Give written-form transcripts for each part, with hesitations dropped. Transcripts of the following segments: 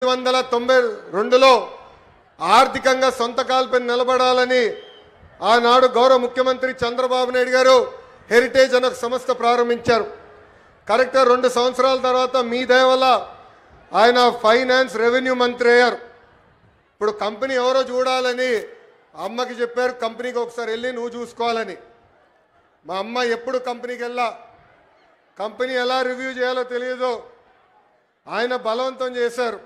1992లో ఆర్థికంగా సొంత కాల్పై నిలబడాలని ఆనాడు గౌరవ ముఖ్యమంత్రి చంద్రబాబు నాయుడు గారు హెరిటేజ్ అనే సంస్థ ప్రారంభించారు. కరెక్ట్గా 2 సంవత్సరాల తర్వాత మీ దయ వల్ల ఆయన ఫైనాన్స్ రెవెన్యూ మంత్రి అయ్యారు. ఇప్పుడు కంపెనీ ఎవరో చూడాలని అమ్మకి చెప్పారు, కంపెనీకి ఒకసారి వెళ్ళి నువ్వు చూసుకోవాలని. మా అమ్మ ఎప్పుడు కంపెనీకి వెళ్ళా, కంపెనీ ఎలా రివ్యూ చేయాలో తెలియదు. ఆయన బలవంతం చేశారు.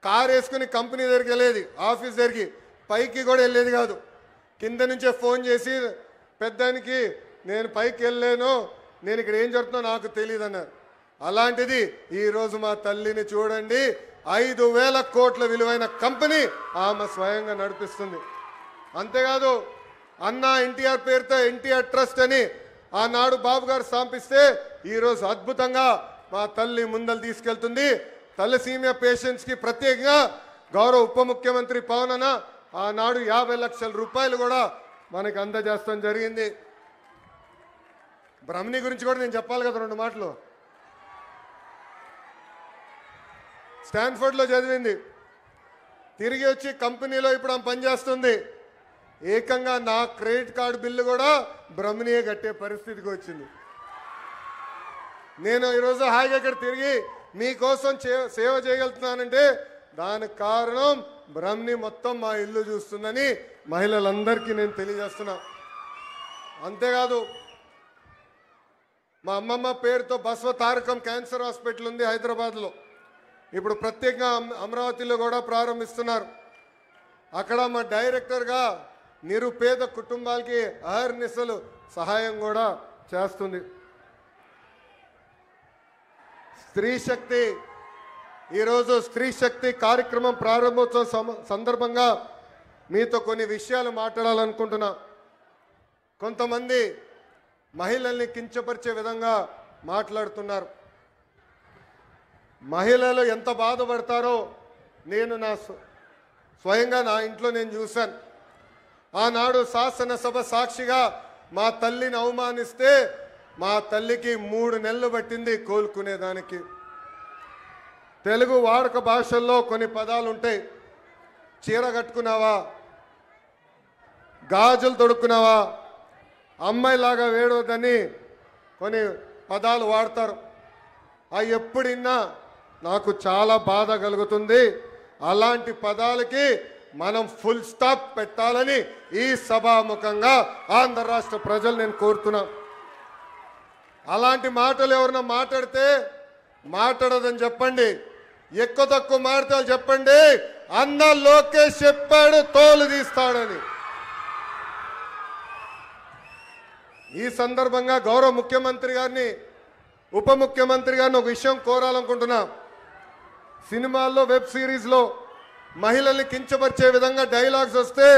కారు వేసుకుని కంపెనీ దగ్గరికి వెళ్ళేది, ఆఫీస్ దగ్గరికి పైకి కూడా వెళ్ళేది కాదు. కింద నుంచే ఫోన్ చేసి పెద్దానికి నేను పైకి వెళ్ళలేను, నేను ఇక్కడ ఏం జరుగుతుందో నాకు తెలియదు అన్నారు. అలాంటిది ఈరోజు మా తల్లిని చూడండి, 5,000 కోట్ల విలువైన కంపెనీ ఆమె స్వయంగా నడిపిస్తుంది. అంతేకాదు అన్న ఎన్టీఆర్ పేరుతో ఎన్టీఆర్ ట్రస్ట్ అని ఆనాడు బాబు గారు స్థాపిస్తే ఈరోజు అద్భుతంగా మా తల్లి ముందలు తీసుకెళ్తుంది. తలసీమియా పేషెంట్స్కి ప్రత్యేకంగా గౌరవ ఉప ముఖ్యమంత్రి పవన్ అన్న ఆనాడు 50 లక్షల రూపాయలు కూడా మనకి అందజేస్తాం జరిగింది. బ్రహ్మణి గురించి కూడా నేను చెప్పాలి కదా 2 మాటలు. స్టాన్ఫర్డ్లో చదివింది, తిరిగి వచ్చి కంపెనీలో ఇప్పుడు ఆమె పనిచేస్తుంది. ఏకంగా నా క్రెడిట్ కార్డు బిల్లు కూడా బ్రహ్మణియే కట్టే పరిస్థితికి వచ్చింది. నేను ఈరోజు హాయిగా ఇక్కడ తిరిగి మీకోసం సేవ చేయగలుగుతున్నానంటే దానికి కారణం బ్రహ్మణి మొత్తం మా ఇల్లు చూస్తుందని మహిళలందరికీ నేను తెలియజేస్తున్నా. అంతేకాదు మా అమ్మమ్మ పేరుతో బసవ తారకం క్యాన్సర్ హాస్పిటల్ ఉంది హైదరాబాద్లో. ఇప్పుడు ప్రత్యేకంగా అమరావతిలో కూడా ప్రారంభిస్తున్నారు. అక్కడ మా డైరెక్టర్గా నిరుపేద కుటుంబాలకి అహర్నిశలు సహాయం కూడా చేస్తుంది. స్త్రీ శక్తి, ఈరోజు స్త్రీ శక్తి కార్యక్రమం ప్రారంభోత్సవం సందర్భంగా మీతో కొన్ని విషయాలు మాట్లాడాలనుకుంటున్నా. కొంతమంది మహిళల్ని కించపరిచే విధంగా మాట్లాడుతున్నారు. మహిళలు ఎంత బాధపడతారో నేను స్వయంగా నా ఇంట్లో నేను చూశాను. ఆనాడు శాసనసభ సాక్షిగా మా తల్లిని అవమానిస్తే మా తల్లికి 3 నెలలు పట్టింది కోలుకునేదానికి. తెలుగు వాడుక భాషల్లో కొన్ని పదాలు ఉంటాయి. చీర కట్టుకున్నావా, గాజులు తొడుక్కున్నావా, అమ్మాయిలాగా వేడవద్దని కొన్ని పదాలు వాడతారు. అవి ఎప్పుడిన్నా నాకు చాలా బాధ కలుగుతుంది. అలాంటి పదాలకి మనం ఫుల్ స్టాప్ పెట్టాలని ఈ సభాముఖంగా ఆంధ్ర రాష్ట్ర ప్రజలు నేను కోరుతున్నా. అలాంటి మాటలు ఎవరన్నా మాట్లాడితే మాట్లాడదని చెప్పండి. ఎక్కువ తక్కువ మాట్లాడాలి చెప్పండి. అన్న లోకేష్ చెప్పాడు తోలు తీస్తాడని. ఈ సందర్భంగా గౌరవ ముఖ్యమంత్రి గారిని ఉప ముఖ్యమంత్రి గారిని ఒక విషయం కోరాలనుకుంటున్నా. సినిమాల్లో వెబ్ సిరీస్లో మహిళల్ని కించపరిచే విధంగా డైలాగ్స్ వస్తే